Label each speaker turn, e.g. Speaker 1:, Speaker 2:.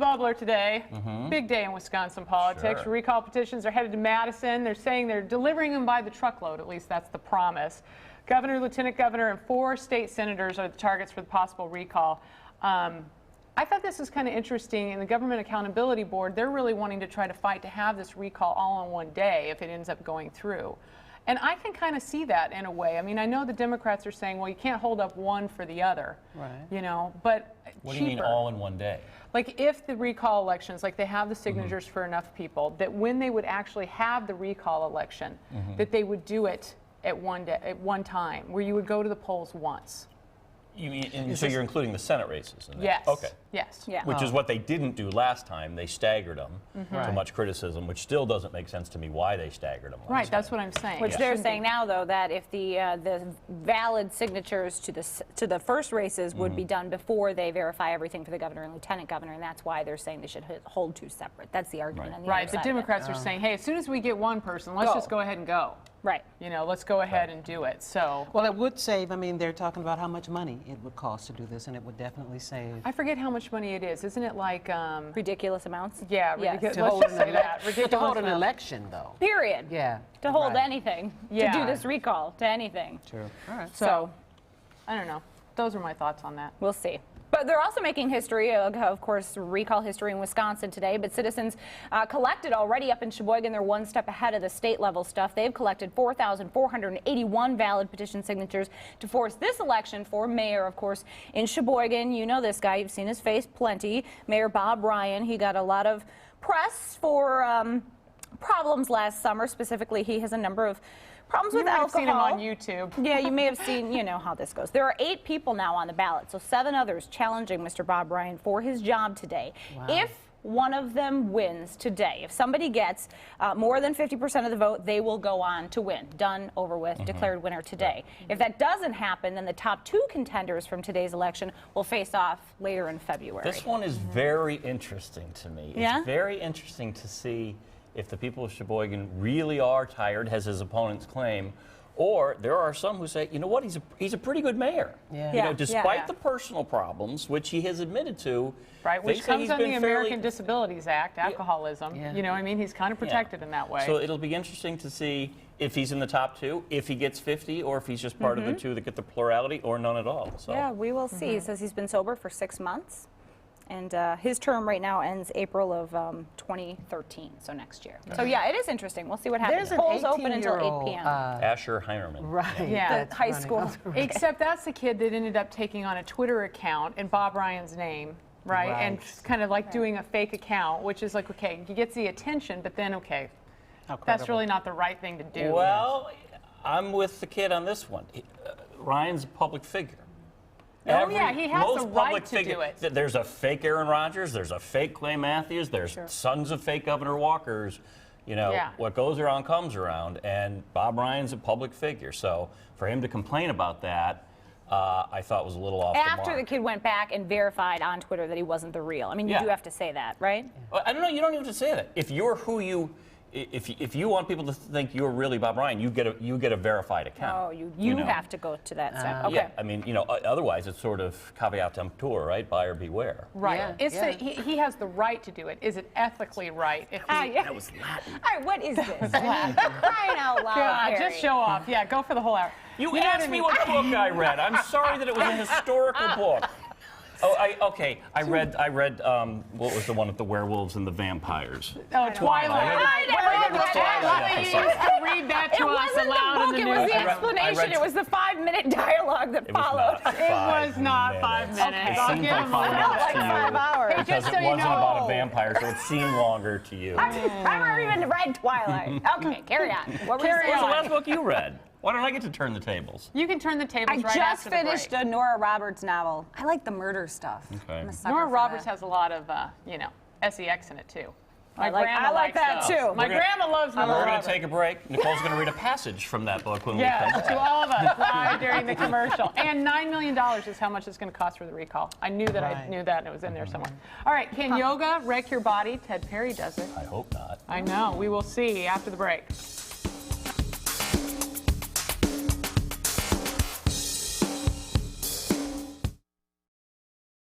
Speaker 1: bubbler today. Big day in Wisconsin politics.
Speaker 2: Sure.
Speaker 1: Recall petitions are headed to Madison. They're saying they're delivering them by the truckload. At least that's the promise. Governor, lieutenant governor, and 4 state senators are the targets for the possible recall. I thought this was kind of interesting. In the Government Accountability Board, they're really wanting to try to fight to have this recall all on one day if it ends up going through. And I can kind of see that in a way. I mean, I know the Democrats are saying, well, you can't hold up one for the other.
Speaker 3: Right.
Speaker 1: You know, but
Speaker 2: What do you mean all in one day?
Speaker 1: Like if the recall elections, like they have the signatures for enough people, that when they would actually have the recall election, that they would do it at one time, where you would go to the polls once.
Speaker 2: You mean, and so you're including the Senate races in that?
Speaker 1: Yes.
Speaker 2: Okay.
Speaker 1: Yes.
Speaker 4: Yeah.
Speaker 2: Which is what they didn't do last time. They staggered them to much criticism, which still doesn't make sense to me why they staggered them.
Speaker 1: Right, that's what I'm saying.
Speaker 4: Which they're saying now, though, that if the valid signatures to the first races would be done before they verify everything for the governor and lieutenant governor, and that's why they're saying they should hold 2 separate. That's the argument. On the
Speaker 1: Right,
Speaker 4: other
Speaker 1: the
Speaker 4: side
Speaker 1: Democrats are saying, hey, as soon as we get one person, let's just go ahead and go.
Speaker 4: Right.
Speaker 1: You know, let's go ahead and do it. So.
Speaker 3: Well, it would save, I mean, they're talking about how much money it would cost to do this, and it would definitely save.
Speaker 1: I forget how much money it is. Isn't it like
Speaker 4: Ridiculous amounts?
Speaker 1: Yeah,
Speaker 4: Yes.
Speaker 1: ridiculous.
Speaker 3: To
Speaker 1: Let's
Speaker 3: hold
Speaker 1: just say that. Ridiculous.
Speaker 3: to hold an
Speaker 1: amount.
Speaker 3: election, though.
Speaker 4: Period.
Speaker 3: Yeah.
Speaker 4: To hold
Speaker 3: right.
Speaker 4: anything.
Speaker 1: Yeah.
Speaker 4: To do this recall. To anything.
Speaker 3: True. All right.
Speaker 1: So, I don't know. Those are my thoughts on that.
Speaker 4: We'll see. But they're also making history, of course, recall history in Wisconsin today. But citizens collected already up in Sheboygan. They're one step ahead of the state level stuff. They've collected 4,481 valid petition signatures to force this election for mayor, of course, in Sheboygan. You know this guy. You've seen his face plenty. Mayor Bob Ryan. He got a lot of press for problems last summer. Specifically, he has a number of problems with alcohol.
Speaker 1: I've seen him on YouTube.
Speaker 4: Yeah, you may have seen, you know how this goes. There are 8 people now on the ballot, so 7 others challenging Mr. Bob Ryan for his job today.
Speaker 3: Wow.
Speaker 4: If one of them wins today, if somebody gets more than 50% of the vote, they will go on to win. Done, over with, declared winner today. If that doesn't happen, then the top 2 contenders from today's election will face off later in February.
Speaker 2: This one is very interesting to me.
Speaker 4: Yeah?
Speaker 2: It's very interesting to see if the people of Sheboygan really are tired, as his opponents claim, or there are some who say, you know what, he's a pretty good mayor.
Speaker 3: Yeah.
Speaker 2: You know, despite the personal problems, which he has admitted to.
Speaker 1: Right, which
Speaker 2: they say
Speaker 1: comes
Speaker 2: he's
Speaker 1: on
Speaker 2: been
Speaker 1: the American Disabilities Act, alcoholism.
Speaker 3: Yeah.
Speaker 1: You know what I mean? He's kind of protected in that way.
Speaker 2: So it'll be interesting to see if he's in the top 2, if he gets 50, or if he's just part of the 2 that get the plurality, or none at all. So.
Speaker 4: Yeah, we will see. He says he's been sober for 6 months. And his term right now ends April of 2013, so next year. So yeah, it is interesting. We'll see what happens.
Speaker 3: There's an
Speaker 4: Polls open until 8
Speaker 3: 18-year-old,
Speaker 4: p.m.
Speaker 2: Asher Heinerman.
Speaker 3: Right.
Speaker 1: Yeah.
Speaker 3: that's
Speaker 4: High
Speaker 3: running.
Speaker 4: school.
Speaker 1: Except that's the kid that ended up taking on a Twitter account in Bob Ryan's name, right? And kind of like doing a fake account, which is like, okay, he gets the attention, but then, okay,
Speaker 3: How
Speaker 1: that's
Speaker 3: credible.
Speaker 1: really not the right thing to do.
Speaker 2: Well, I'm with the kid on this one. Ryan's a public figure.
Speaker 1: Oh, yeah, he has
Speaker 2: most
Speaker 1: the right
Speaker 2: public
Speaker 1: to
Speaker 2: figure-
Speaker 1: do it.
Speaker 2: There's a fake Aaron Rodgers. There's a fake Clay Matthews. There's sons of fake Governor Walkers. You know, what goes around comes around. And Bob Ryan's a public figure. So for him to complain about that, I thought was a little off the mark.
Speaker 4: After the kid went back and verified on Twitter that he wasn't the real. I mean, you do have to say that, right?
Speaker 2: Well, I don't know. You don't even have to say that. If you're who you... If you want people to think you're really Bob Ryan, you get a verified account.
Speaker 4: Oh, you
Speaker 2: know?
Speaker 4: have to go to that step. Okay.
Speaker 2: Yeah, I mean, you know, otherwise it's sort of caveat emptor, right? Buyer beware.
Speaker 1: Right.
Speaker 3: Yeah,
Speaker 1: It's
Speaker 3: yeah.
Speaker 1: he has the right to do it. Is it ethically right? If he,
Speaker 4: Yeah.
Speaker 2: That was Latin.
Speaker 4: All right, what is this? Crying out loud,
Speaker 1: God,
Speaker 4: Harry.
Speaker 1: just show off. Yeah, go for the whole hour.
Speaker 2: You asked me what book I read. I'm sorry that it was a historical book. Oh, I read. What was the one with the werewolves and the vampires?
Speaker 1: Oh, Twilight.
Speaker 4: I never read
Speaker 1: Twilight. You used to read that to
Speaker 4: It
Speaker 1: us
Speaker 4: wasn't
Speaker 1: aloud
Speaker 4: the
Speaker 1: in
Speaker 4: book,
Speaker 1: the
Speaker 4: it was
Speaker 1: news.
Speaker 4: the explanation.
Speaker 2: read-
Speaker 4: It was the 5-minute dialogue that
Speaker 2: It was
Speaker 4: followed.
Speaker 2: not
Speaker 1: It was not 5
Speaker 2: minutes.
Speaker 1: minutes.
Speaker 2: It
Speaker 1: I'll
Speaker 2: seemed
Speaker 1: give
Speaker 2: like
Speaker 1: him
Speaker 2: 5
Speaker 1: a
Speaker 2: minutes
Speaker 1: little.
Speaker 2: to you.
Speaker 4: 5 hours.
Speaker 1: Hey,
Speaker 2: Because
Speaker 1: just
Speaker 2: it
Speaker 1: so you
Speaker 2: wasn't about a
Speaker 1: know.
Speaker 2: vampire, so it seemed longer to you.
Speaker 4: I've never even read Twilight. Okay, carry on. What were you
Speaker 1: Carry
Speaker 4: saying?
Speaker 2: What was the
Speaker 1: on.
Speaker 2: last book you read? Why don't I get to turn the tables?
Speaker 1: You can turn the tables
Speaker 4: I
Speaker 1: right
Speaker 4: just
Speaker 1: after the
Speaker 4: finished
Speaker 1: break.
Speaker 4: a Nora Roberts novel. I like the murder stuff.
Speaker 2: Okay.
Speaker 4: I'm a sucker
Speaker 1: Nora
Speaker 4: for
Speaker 1: Roberts
Speaker 4: that.
Speaker 1: has a lot of, sex in it, too.
Speaker 4: I like
Speaker 1: grandma
Speaker 4: like
Speaker 1: likes
Speaker 4: that,
Speaker 1: those.
Speaker 4: too.
Speaker 1: My
Speaker 2: We're gonna-
Speaker 1: grandma loves Nora
Speaker 2: We're going
Speaker 1: Roberts.
Speaker 2: to take a break. Nicole's going to read a passage from that book when we
Speaker 1: Yeah,
Speaker 2: come
Speaker 1: to
Speaker 2: back.
Speaker 1: all of us live during the commercial. And $9 million is how much it's going to cost for the recall. I knew that I knew that, and it was in there somewhere. All right, can yoga wreck your body? Ted Perry does it.
Speaker 2: I hope not.
Speaker 1: I know. We will see after the break.